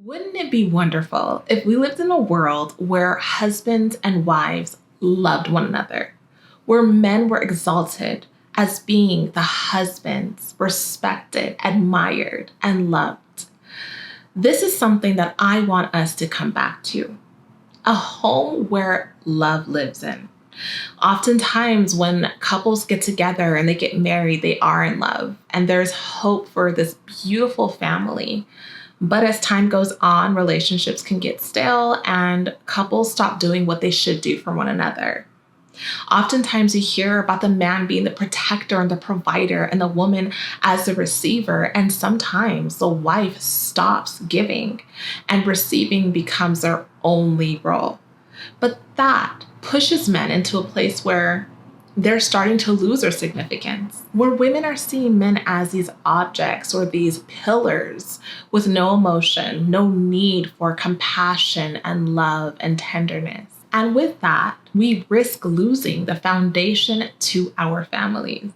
Wouldn't it be wonderful if we lived in a world where husbands and wives loved one another, where men were exalted as being the husbands, respected, admired, and loved? This is something that I want us to come back to. A home where love lives in. Oftentimes, when couples get together and they get married, they are in love, and there's hope for this beautiful family. But as time goes on, relationships can get stale and couples stop doing what they should do for one another. Oftentimes you hear about the man being the protector and the provider and the woman as the receiver. And sometimes the wife stops giving and receiving becomes their only role. But that pushes men into a place where they're starting to lose their significance, where women are seeing men as these objects or these pillars with no emotion, no need for compassion and love and tenderness. And with that, we risk losing the foundation to our families.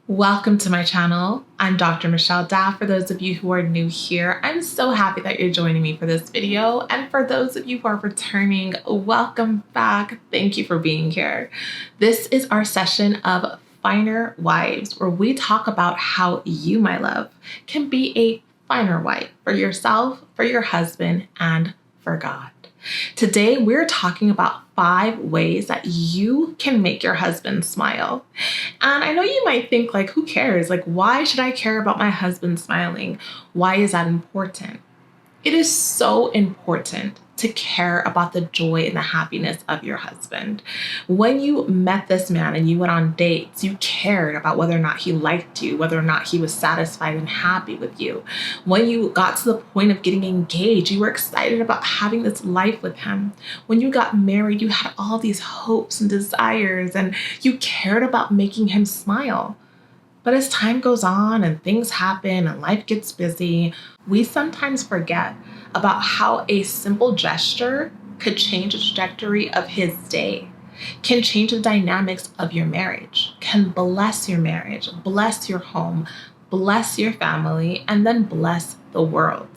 Welcome to my channel. I'm Dr. Michelle Da. For those of you who are new here, I'm so happy that you're joining me for this video. And for those of you who are returning, welcome back. Thank you for being here. This is our session of Finer Wives, where we talk about how you, my love, can be a finer wife for yourself, for your husband, and for God. Today, we're talking about 5 ways that you can make your husband smile. And I know you might think, like, who cares? Like, why should I care about my husband smiling? Why is that important? It is so important to care about the joy and the happiness of your husband. When you met this man and you went on dates, you cared about whether or not he liked you, whether or not he was satisfied and happy with you. When you got to the point of getting engaged, you were excited about having this life with him. When you got married, you had all these hopes and desires, and you cared about making him smile. But as time goes on and things happen and life gets busy, we sometimes forget about how a simple gesture could change the trajectory of his day, can change the dynamics of your marriage, can bless your marriage, bless your home, bless your family, and then bless the world.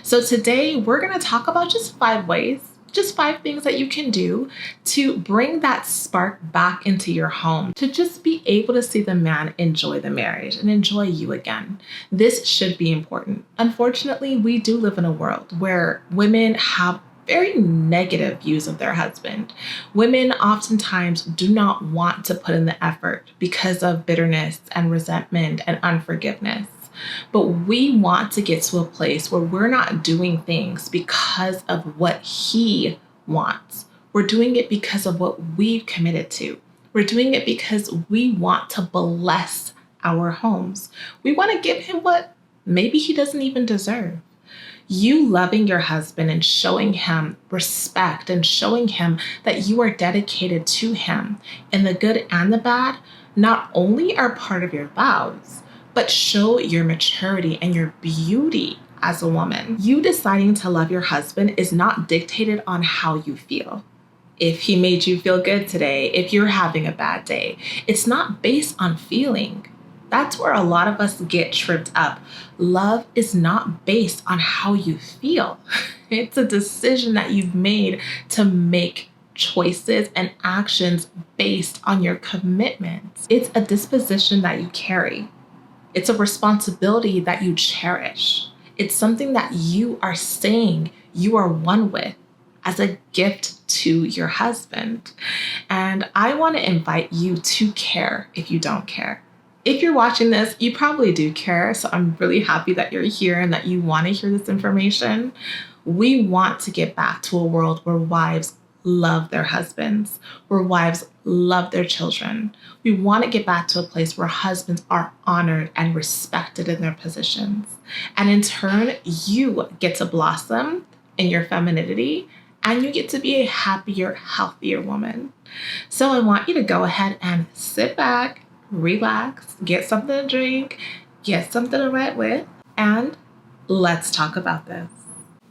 So today we're going to talk about just 5 ways, just 5 things that you can do to bring that spark back into your home, to just be able to see the man enjoy the marriage and enjoy you again. This should be important. Unfortunately, we do live in a world where women have very negative views of their husband. Women oftentimes do not want to put in the effort because of bitterness and resentment and unforgiveness. But we want to get to a place where we're not doing things because of what he wants. We're doing it because of what we've committed to. We're doing it because we want to bless our homes. We want to give him what maybe he doesn't even deserve. You loving your husband and showing him respect and showing him that you are dedicated to him in the good and the bad not only are part of your vows, but show your maturity and your beauty as a woman. You deciding to love your husband is not dictated on how you feel. If he made you feel good today, if you're having a bad day, it's not based on feeling. That's where a lot of us get tripped up. Love is not based on how you feel. It's a decision that you've made to make choices and actions based on your commitments. It's a disposition that you carry. It's a responsibility that you cherish. It's something that you are saying you are one with as a gift to your husband. And I want to invite you to care if you don't care. If you're watching this, you probably do care. So I'm really happy that you're here and that you want to hear this information. We want to get back to a world where wives love their husbands, where wives love their children. We want to get back to a place where husbands are honored and respected in their positions. And in turn, you get to blossom in your femininity and you get to be a happier, healthier woman. So I want you to go ahead and sit back, relax, get something to drink, get something to write with, and let's talk about this.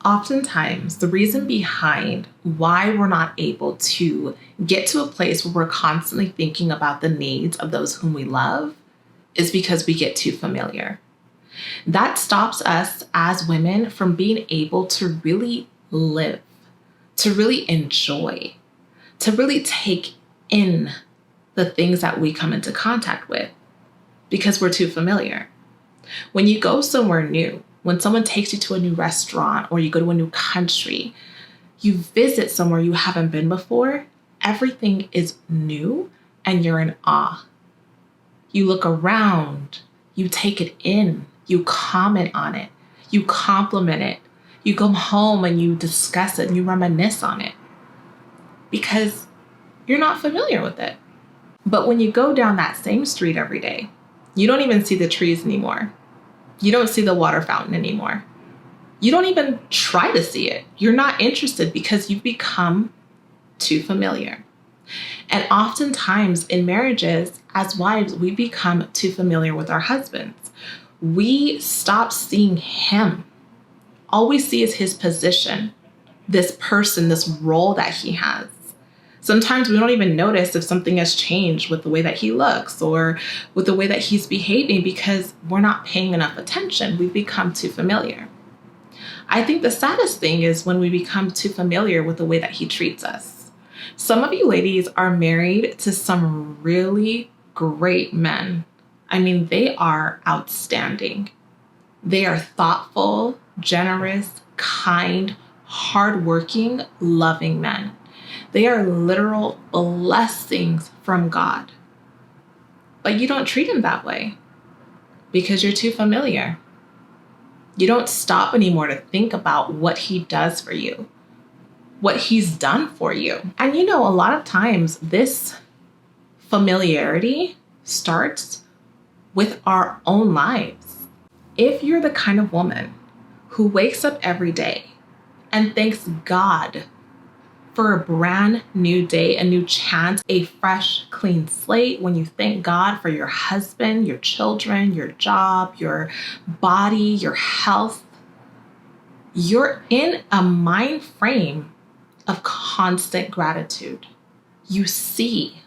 Oftentimes, the reason behind why we're not able to get to a place where we're constantly thinking about the needs of those whom we love is because we get too familiar. That stops us as women from being able to really live, to really enjoy, to really take in the things that we come into contact with because we're too familiar. When you go somewhere new, when someone takes you to a new restaurant or you go to a new country, you visit somewhere you haven't been before, everything is new and you're in awe. You look around, you take it in, you comment on it, you compliment it, you come home and you discuss it and you reminisce on it because you're not familiar with it. But when you go down that same street every day, you don't even see the trees anymore. You don't see the water fountain anymore. You don't even try to see it. You're not interested because you've become too familiar. And oftentimes in marriages, as wives, we become too familiar with our husbands. We stop seeing him. All we see is his position, this person, this role that he has. Sometimes we don't even notice if something has changed with the way that he looks or with the way that he's behaving because we're not paying enough attention. We've become too familiar. I think the saddest thing is when we become too familiar with the way that he treats us. Some of you ladies are married to some really great men. I mean, they are outstanding. They are thoughtful, generous, kind, hardworking, loving men. They are literal blessings from God. But you don't treat him that way because you're too familiar. You don't stop anymore to think about what he does for you, what he's done for you. And a lot of times this familiarity starts with our own lives. If you're the kind of woman who wakes up every day and thanks God for a brand new day, a new chance, a fresh, clean slate, when you thank God for your husband, your children, your job, your body, your health, you're in a mind frame of constant gratitude. You see,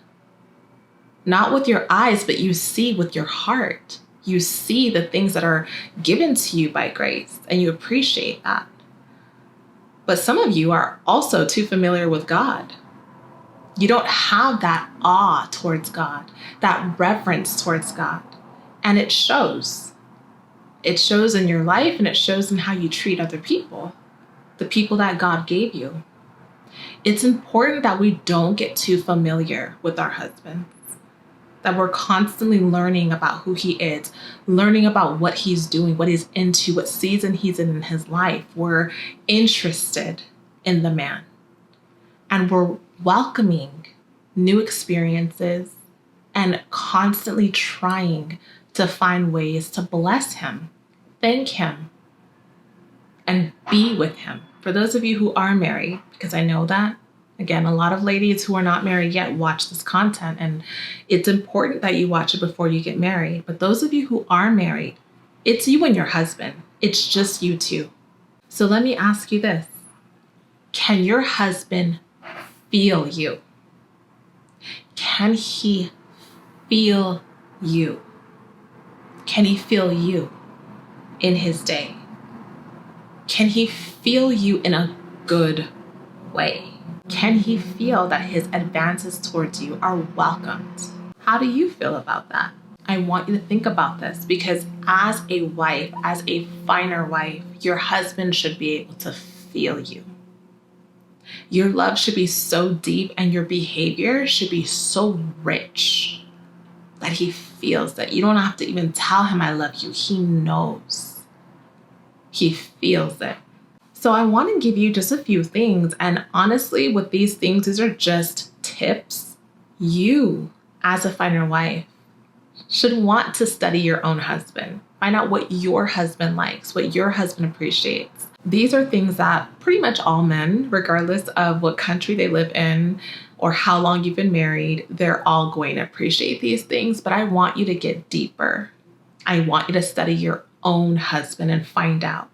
not with your eyes, but you see with your heart. You see the things that are given to you by grace, and you appreciate that. But some of you are also too familiar with God. You don't have that awe towards God, that reverence towards God. And it shows. It shows in your life and it shows in how you treat other people, the people that God gave you. It's important that we don't get too familiar with our husbands, that we're constantly learning about who he is, learning about what he's doing, what he's into, what season he's in his life. We're interested in the man. And we're welcoming new experiences and constantly trying to find ways to bless him, thank him, and be with him. For those of you who are married, because I know that, again, a lot of ladies who are not married yet watch this content, and it's important that you watch it before you get married. But those of you who are married, it's you and your husband. It's just you two. So let me ask you this. Can your husband feel you? Can he feel you? Can he feel you in his day? Can he feel you in a good way? Can he feel that his advances towards you are welcomed? How do you feel about that? I want you to think about this because as a wife, as a finer wife, your husband should be able to feel you. Your love should be so deep and your behavior should be so rich that he feels that. You don't have to even tell him I love you. He knows. He feels it. So I want to give you just a few things. And honestly, with these things, these are just tips. You, as a finer wife, should want to study your own husband. Find out what your husband likes, what your husband appreciates. These are things that pretty much all men, regardless of what country they live in or how long you've been married, they're all going to appreciate these things. But I want you to get deeper. I want you to study your own husband and find out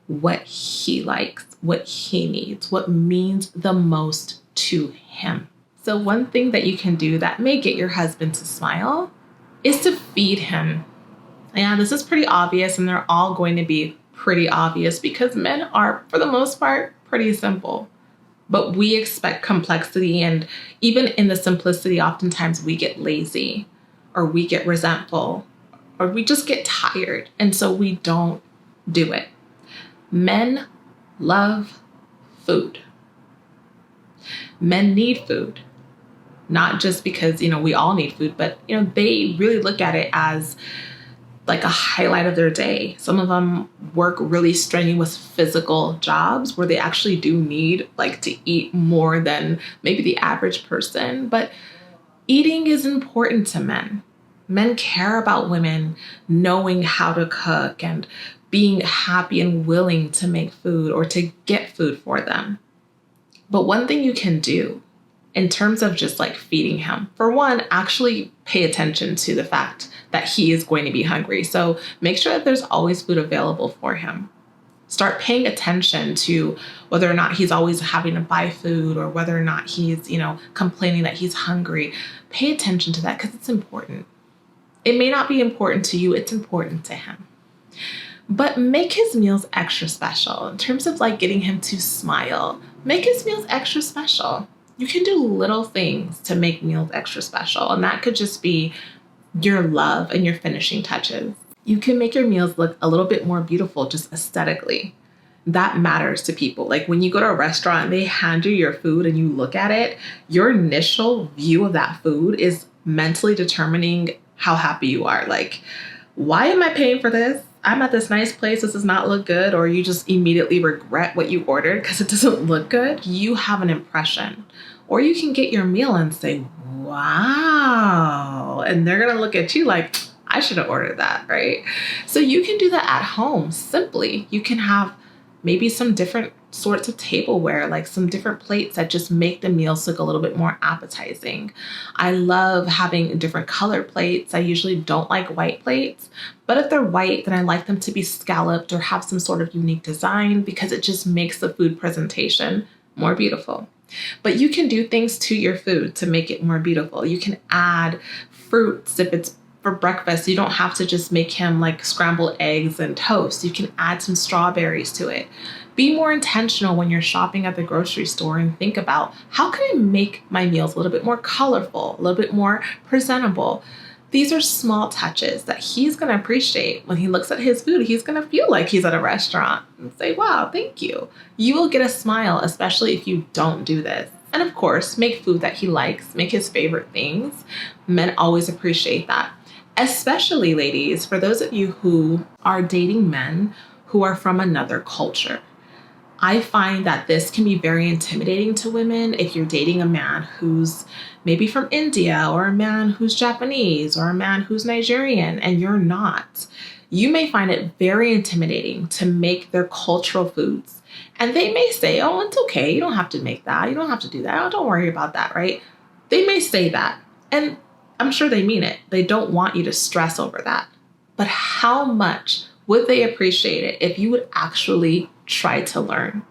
what he likes, what he needs, what means the most to him. So one thing that you can do that may get your husband to smile is to feed him. Yeah, this is pretty obvious, and they're all going to be pretty obvious because men are, for the most part, pretty simple. But we expect complexity, and even in the simplicity, oftentimes we get lazy or we get resentful or we just get tired, and so we don't do it. Men love food. Men need food, not just because, we all need food, but, they really look at it as like a highlight of their day. Some of them work really strenuous physical jobs where they actually do need to eat more than maybe the average person. But eating is important to men. Men care about women knowing how to cook and being happy and willing to make food or to get food for them. But one thing you can do in terms of just feeding him, for one, actually pay attention to the fact that he is going to be hungry. So make sure that there's always food available for him. Start paying attention to whether or not he's always having to buy food or whether or not he's, complaining that he's hungry. Pay attention to that because it's important. It may not be important to you, it's important to him. But make his meals extra special in terms of getting him to smile. Make his meals extra special. You can do little things to make meals extra special, and that could just be your love and your finishing touches. You can make your meals look a little bit more beautiful just aesthetically. That matters to people. When you go to a restaurant and they hand you your food and you look at it, your initial view of that food is mentally determining how happy you are. Why am I paying for this? I'm at this nice place. This does not look good. Or you just immediately regret what you ordered because it doesn't look good. You have an impression. Or you can get your meal and say, wow. And they're going to look at you like, I should have ordered that, right? So you can do that at home simply. You can have maybe some different sorts of tableware, some different plates that just make the meals look a little bit more appetizing. I love having different color plates. I usually don't like white plates, but if they're white, then I like them to be scalloped or have some sort of unique design because it just makes the food presentation more beautiful. But you can do things to your food to make it more beautiful. You can add fruits if it's for breakfast. You don't have to just make him scrambled eggs and toast. You can add some strawberries to it. Be more intentional when you're shopping at the grocery store and think about how can I make my meals a little bit more colorful, a little bit more presentable. These are small touches that he's going to appreciate. When he looks at his food, he's going to feel like he's at a restaurant and say, wow, thank you. You will get a smile, especially if you don't do this. And of course, make food that he likes, make his favorite things. Men always appreciate that. Especially ladies, for those of you who are dating men who are from another culture. I find that this can be very intimidating to women if you're dating a man who's maybe from India or a man who's Japanese or a man who's Nigerian and you're not. You may find it very intimidating to make their cultural foods. And they may say, oh, it's okay. You don't have to make that. You don't have to do that. Oh, don't worry about that, right? They may say that. And I'm sure they mean it. They don't want you to stress over that. But how much would they appreciate it if you would actually try to learn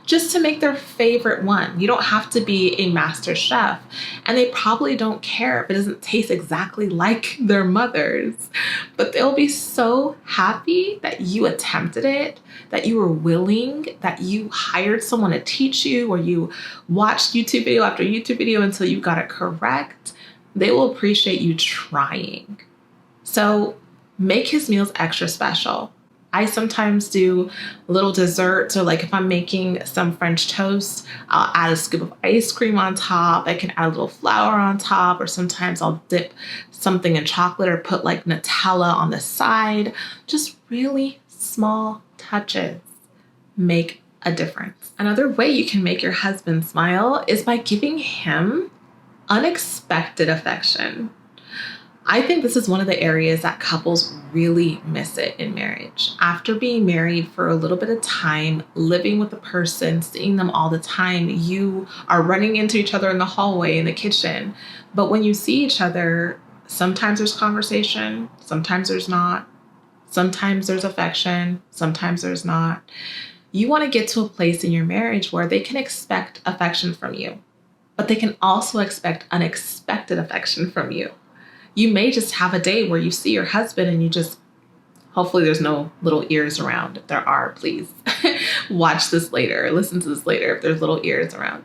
just to make their favorite one? You don't have to be a master chef, and they probably don't care if it doesn't taste exactly like their mother's, but they'll be so happy that you attempted it, that you were willing, that you hired someone to teach you, or you watched YouTube video after YouTube video until you got it correct. They will appreciate you trying. So make his meals extra special. I sometimes do little desserts, or if I'm making some French toast, I'll add a scoop of ice cream on top. I can add a little flour on top, or sometimes I'll dip something in chocolate or put Nutella on the side. Just really small touches make a difference. Another way you can make your husband smile is by giving him unexpected affection. I think this is one of the areas that couples really miss it in marriage. After being married for a little bit of time, living with a person, seeing them all the time, you are running into each other in the hallway, in the kitchen. But when you see each other, sometimes there's conversation, sometimes there's not. Sometimes there's affection, sometimes there's not. You want to get to a place in your marriage where they can expect affection from you, but they can also expect unexpected affection from you. You may just have a day where you see your husband and you just Hopefully there's no little ears around. If there are, please watch this later, listen to this later if there's little ears around.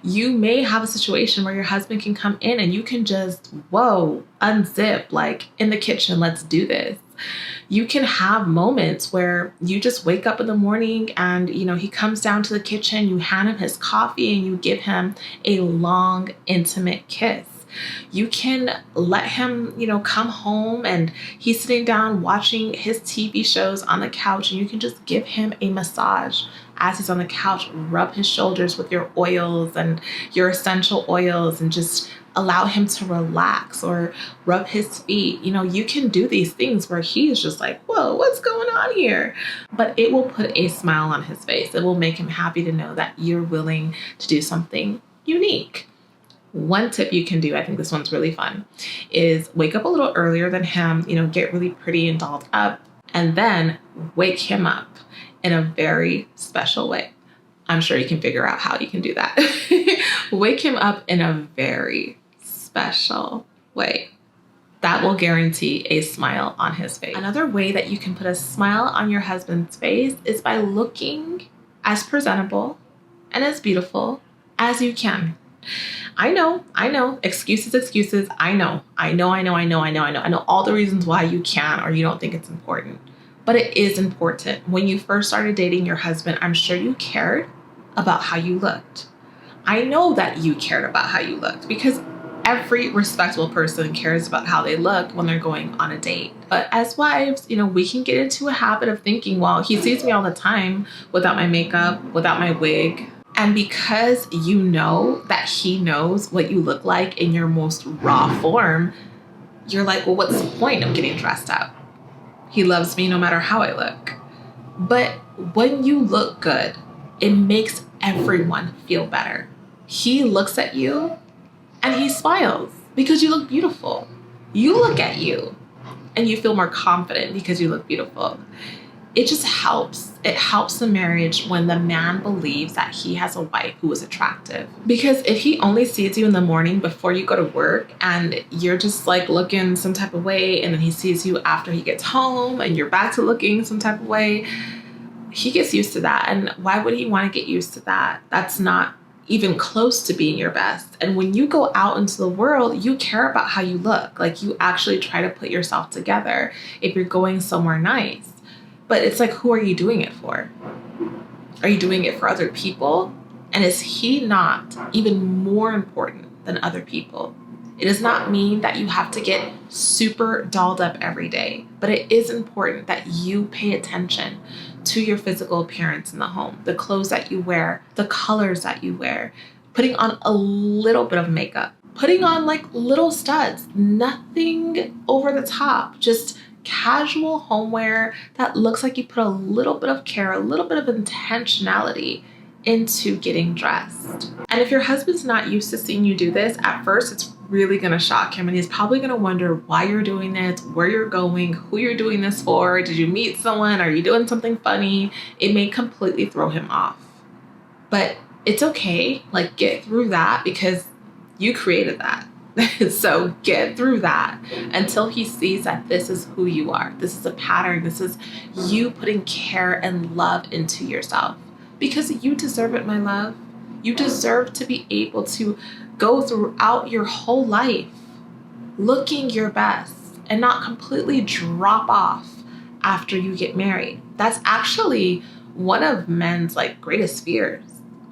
You may have a situation where your husband can come in and you can just, whoa, unzip, like in the kitchen, let's do this. You can have moments where you just wake up in the morning and, he comes down to the kitchen, you hand him his coffee and you give him a long, intimate kiss. You can let him, come home and he's sitting down watching his TV shows on the couch, and you can just give him a massage as he's on the couch, rub his shoulders with your oils and your essential oils and just allow him to relax, or rub his feet. You can do these things where he's just like, whoa, what's going on here? But it will put a smile on his face. It will make him happy to know that you're willing to do something unique. One tip you can do, I think this one's really fun, is wake up a little earlier than him, get really pretty and dolled up, and then wake him up in a very special way. I'm sure you can figure out how you can do that. Wake him up in a very special way. That will guarantee a smile on his face. Another way that you can put a smile on your husband's face is by looking as presentable and as beautiful as you can. I know, excuses. I know all the reasons why you can't or you don't think it's important, but it is important. When you first started dating your husband, I'm sure you cared about how you looked. I know that you cared about how you looked because every respectable person cares about how they look when they're going on a date. But as wives, we can get into a habit of thinking, well, he sees me all the time without my makeup, without my wig. And because you know that he knows what you look like in your most raw form, you're like, well, what's the point of getting dressed up? He loves me no matter how I look. But when you look good, it makes everyone feel better. He looks at you and he smiles because you look beautiful. You look at you and you feel more confident because you look beautiful. It just helps. It helps the marriage when the man believes that he has a wife who is attractive. Because if he only sees you in the morning before you go to work and you're just like looking some type of way, and then he sees you after he gets home and you're back to looking some type of way, he gets used to that. And why would he want to get used to that? That's not even close to being your best. And when you go out into the world, you care about how you look. Like, you actually try to put yourself together if you're going somewhere nice. But it's like, who are you doing it for? Are you doing it for other people? And is he not even more important than other people? It does not mean that you have to get super dolled up every day, but it is important that you pay attention to your physical appearance in the home, the clothes that you wear, the colors that you wear, putting on a little bit of makeup, putting on like little studs, nothing over the top, just casual homeware that looks like you put a little bit of care, a little bit of intentionality into getting dressed. And if your husband's not used to seeing you do this, at first it's really gonna shock him, and he's probably gonna wonder why you're doing this, where you're going, who you're doing this for. Did you meet someone? Are you doing something funny? It may completely throw him off. But it's okay, like, get through that because you created that. So get through that until he sees that this is who you are. This is a pattern. This is you putting care and love into yourself, because you deserve it, my love. You deserve to be able to go throughout your whole life looking your best and not completely drop off after you get married. That's actually one of men's like greatest fears.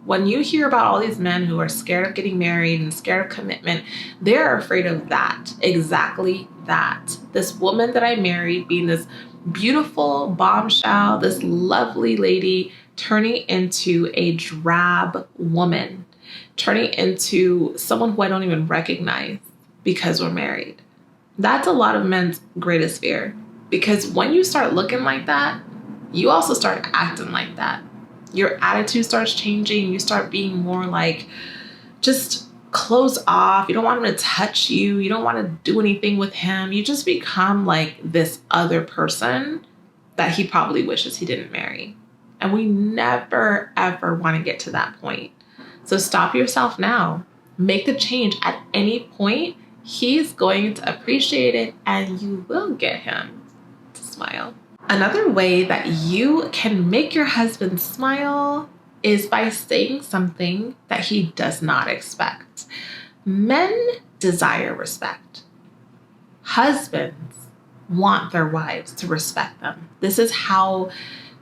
When you hear about all these men who are scared of getting married and scared of commitment, they're afraid of that, exactly that. This woman that I married being this beautiful bombshell, this lovely lady, turning into a drab woman, turning into someone who I don't even recognize because we're married. That's a lot of men's greatest fear, because when you start looking like that, you also start acting like that. Your attitude starts changing. You start being more like just closed off. You don't want him to touch you. You don't want to do anything with him. You just become like this other person that he probably wishes he didn't marry. And we never, ever want to get to that point. So stop yourself now. Make the change at any point. He's going to appreciate it, and you will get him to smile. Another way that you can make your husband smile is by saying something that he does not expect. Men desire respect. Husbands want their wives to respect them. This is how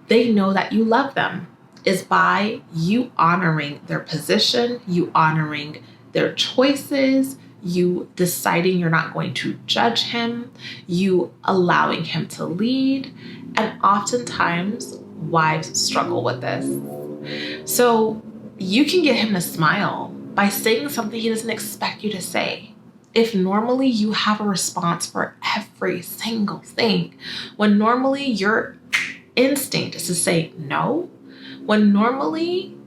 they know that you love them, is by you honoring their position, you honoring their choices, you deciding you're not going to judge him, you allowing him to lead. And oftentimes, wives struggle with this. So you can get him to smile by saying something he doesn't expect you to say. If normally you have a response for every single thing, when normally your instinct is to say no, when normally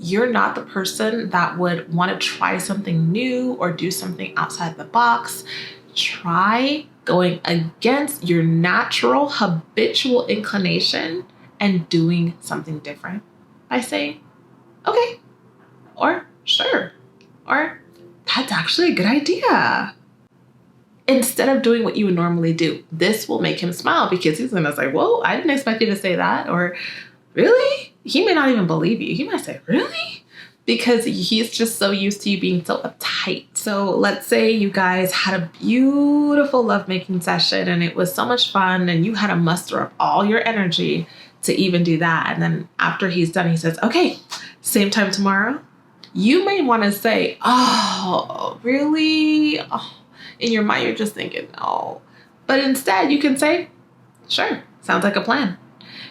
you're not the person that would want to try something new or do something outside the box, try going against your natural habitual inclination and doing something different by saying, okay, or sure, or that's actually a good idea. Instead of doing what you would normally do, this will make him smile because he's going to say, whoa, I didn't expect you to say that. Or really? He may not even believe you. He might say, really? Because he's just so used to you being so uptight. So let's say you guys had a beautiful lovemaking session and it was so much fun and you had to muster up all your energy to even do that. And then after he's done, he says, okay, same time tomorrow. You may want to say, oh, really? Oh. In your mind, you're just thinking, no. But instead, you can say, sure, sounds like a plan,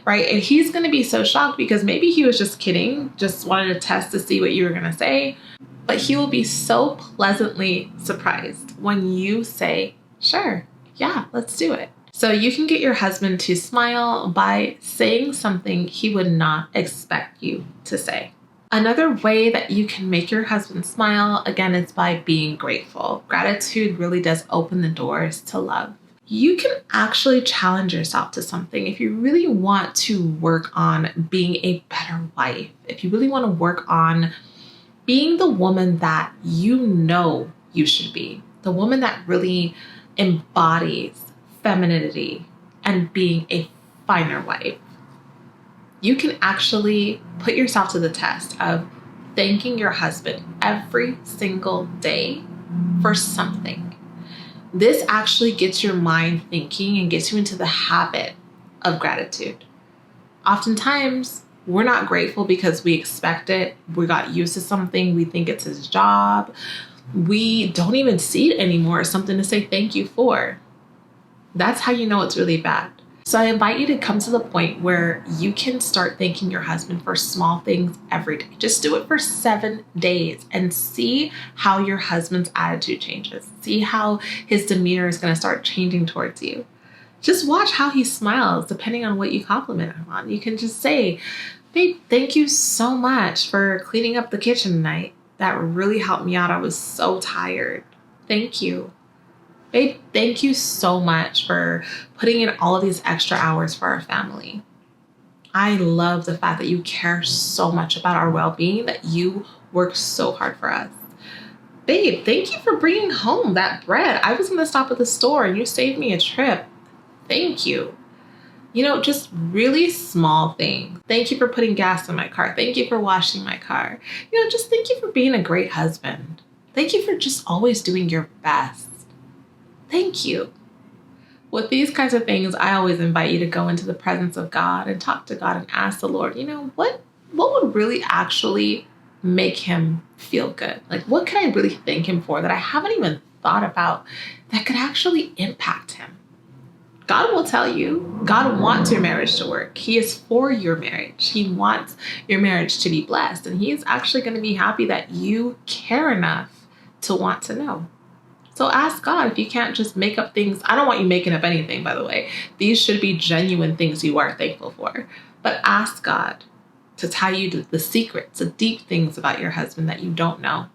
right? And he's going to be so shocked because maybe he was just kidding, just wanted to test to see what you were going to say. But he will be so pleasantly surprised when you say, sure, yeah, let's do it. So you can get your husband to smile by saying something he would not expect you to say. Another way that you can make your husband smile, again, is by being grateful. Gratitude really does open the doors to love. You can actually challenge yourself to something. If you really want to work on being a better wife, if you really want to work on being the woman that you know you should be, the woman that really embodies femininity and being a finer wife, you can actually put yourself to the test of thanking your husband every single day for something. This actually gets your mind thinking and gets you into the habit of gratitude. Oftentimes, we're not grateful because we expect it. We got used to something. We think it's his job. We don't even see it anymore as something to say thank you for. That's how you know it's really bad. So I invite you to come to the point where you can start thanking your husband for small things every day. Just do it for 7 days and see how your husband's attitude changes. See how his demeanor is going to start changing towards you. Just watch how he smiles depending on what you compliment him on. You can just say, babe, thank you so much for cleaning up the kitchen tonight. That really helped me out. I was so tired. Thank you. Babe, thank you so much for putting in all of these extra hours for our family. I love the fact that you care so much about our well-being, that you work so hard for us. Babe, thank you for bringing home that bread. I was going to stop at the store and you saved me a trip. Thank you. You know, just really small things. Thank you for putting gas in my car. Thank you for washing my car. You know, just thank you for being a great husband. Thank you for just always doing your best. Thank you. With these kinds of things, I always invite you to go into the presence of God and talk to God and ask the Lord, you know, what would really actually make him feel good? Like, what can I really thank him for that I haven't even thought about that could actually impact him? God will tell you. God wants your marriage to work. He is for your marriage. He wants your marriage to be blessed. And he is actually going to be happy that you care enough to want to know. So ask God if you can't just make up things. I don't want you making up anything, by the way. These should be genuine things you are thankful for. But ask God to tell you the secrets, the deep things about your husband that you don't know,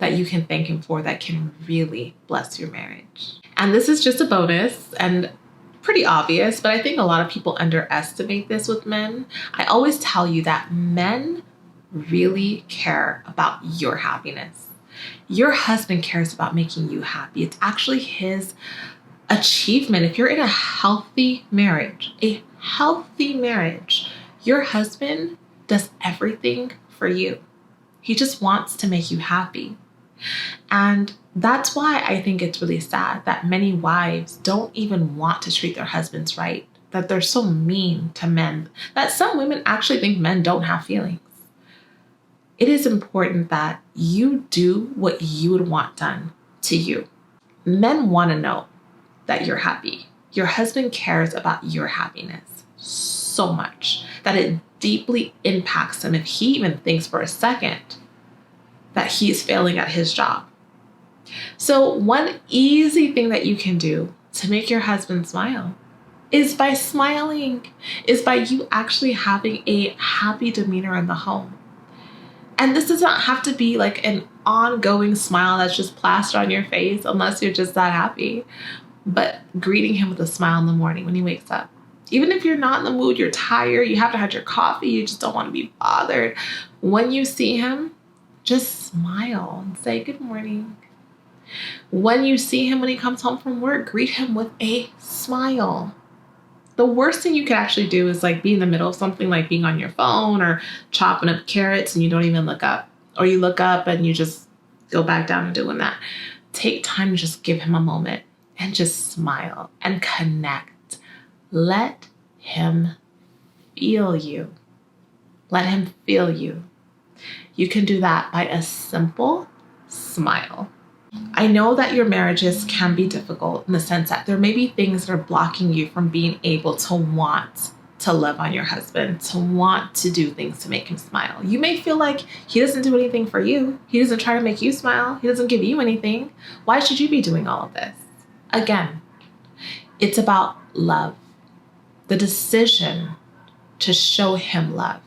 that you can thank him for, that can really bless your marriage. And this is just a bonus and pretty obvious, but I think a lot of people underestimate this with men. I always tell you that men really care about your happiness. Your husband cares about making you happy. It's actually his achievement. If you're in a healthy marriage, your husband does everything for you. He just wants to make you happy. And that's why I think it's really sad that many wives don't even want to treat their husbands right, that they're so mean to men, that some women actually think men don't have feelings. It is important that you do what you would want done to you. Men want to know that you're happy. Your husband cares about your happiness so much that it deeply impacts him if he even thinks for a second that he's failing at his job. So one easy thing that you can do to make your husband smile is by smiling, is by you actually having a happy demeanor in the home. And this does not have to be like an ongoing smile that's just plastered on your face unless you're just that happy. But greeting him with a smile in the morning when he wakes up. Even if you're not in the mood, you're tired, you haven't had your coffee, you just don't want to be bothered. When you see him, just smile and say good morning. When you see him when he comes home from work, greet him with a smile. The worst thing you could actually do is like be in the middle of something, like being on your phone or chopping up carrots and you don't even look up. Or you look up and you just go back down and doing that. Take time to just give him a moment and just smile and connect. Let him feel you. Let him feel you. You can do that by a simple smile. I know that your marriages can be difficult in the sense that there may be things that are blocking you from being able to want to love on your husband, to want to do things to make him smile. You may feel like he doesn't do anything for you. He doesn't try to make you smile. He doesn't give you anything. Why should you be doing all of this? Again, it's about love. The decision to show him love,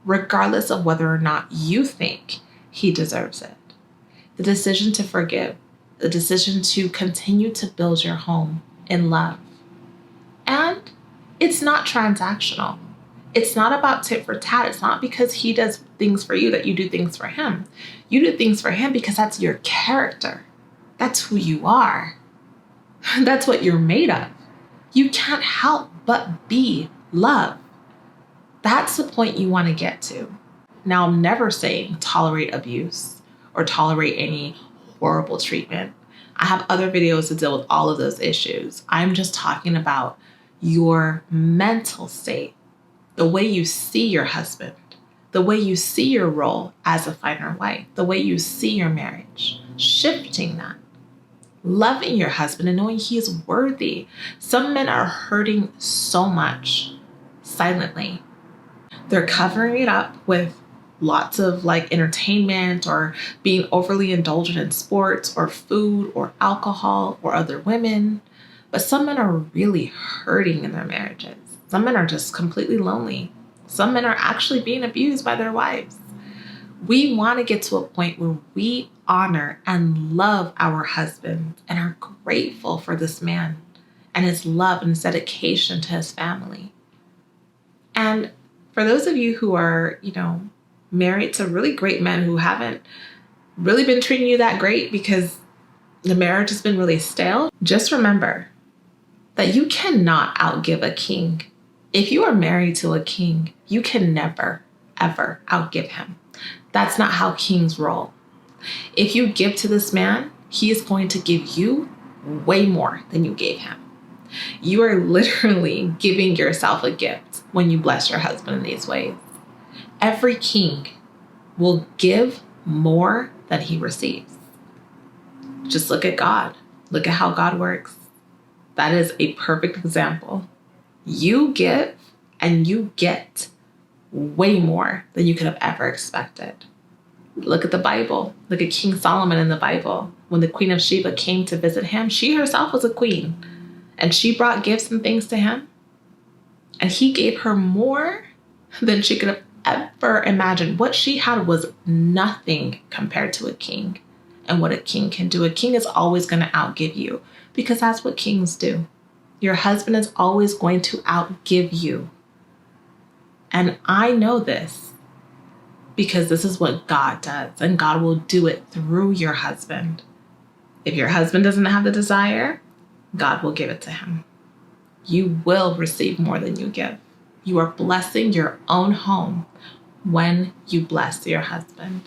regardless of whether or not you think he deserves it. The decision to forgive, the decision to continue to build your home in love. And it's not transactional. It's not about tit for tat. It's not because he does things for you that you do things for him. You do things for him because that's your character. That's who you are. That's what you're made of. You can't help but be love. That's the point you want to get to. Now, I'm never saying tolerate abuse or tolerate any horrible treatment. I have other videos to deal with all of those issues. I'm just talking about your mental state, the way you see your husband, the way you see your role as a finer wife, the way you see your marriage, shifting that, loving your husband and knowing he is worthy. Some men are hurting so much silently. They're covering it up with lots of like entertainment or being overly indulgent in sports or food or alcohol or other women. But some men are really hurting in their marriages. Some men are just completely lonely. Some men are actually being abused by their wives. We want to get to a point where we honor and love our husbands and are grateful for this man and his love and his dedication to his family. And for those of you who are, married to really great men who haven't really been treating you that great because the marriage has been really stale, just remember that you cannot outgive a king. If you are married to a king, you can never, ever outgive him. That's not how kings roll. If you give to this man, he is going to give you way more than you gave him. You are literally giving yourself a gift when you bless your husband in these ways. Every king will give more than he receives. Just look at God. Look at how God works. That is a perfect example. You give and you get way more than you could have ever expected. Look at the Bible. Look at King Solomon in the Bible. When the Queen of Sheba came to visit him, she herself was a queen. And she brought gifts and things to him. And he gave her more than she could have ever imagined. What she had was nothing compared to a king and what a king can do. A king is always going to outgive you because that's what kings do. Your husband is always going to outgive you. And I know this because this is what God does, and God will do it through your husband. If your husband doesn't have the desire, God will give it to him. You will receive more than you give. You are blessing your own home when you bless your husband.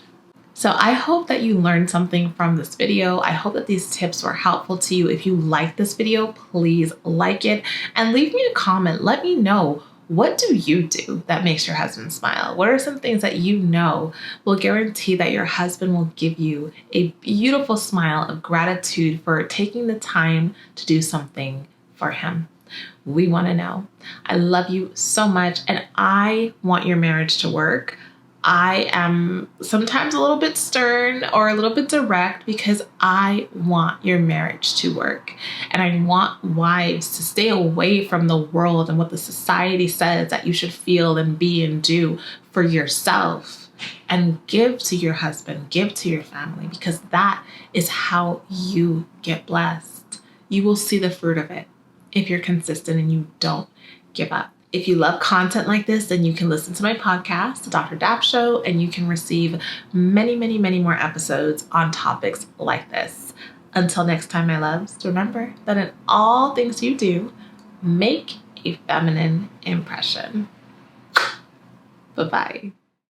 So I hope that you learned something from this video. I hope that these tips were helpful to you. If you like this video, please like it and leave me a comment. Let me know, what do you do that makes your husband smile? What are some things that you know will guarantee that your husband will give you a beautiful smile of gratitude for taking the time to do something for him? We want to know. I love you so much, and I want your marriage to work. I am sometimes a little bit stern or a little bit direct because I want your marriage to work. And I want wives to stay away from the world and what the society says that you should feel and be and do for yourself, and give to your husband, give to your family, because that is how you get blessed. You will see the fruit of it if you're consistent and you don't give up. If you love content like this, then you can listen to my podcast, The Dr. Dap Show, and you can receive many, many, many more episodes on topics like this. Until next time, my loves, remember that in all things you do, make a feminine impression. Bye-bye.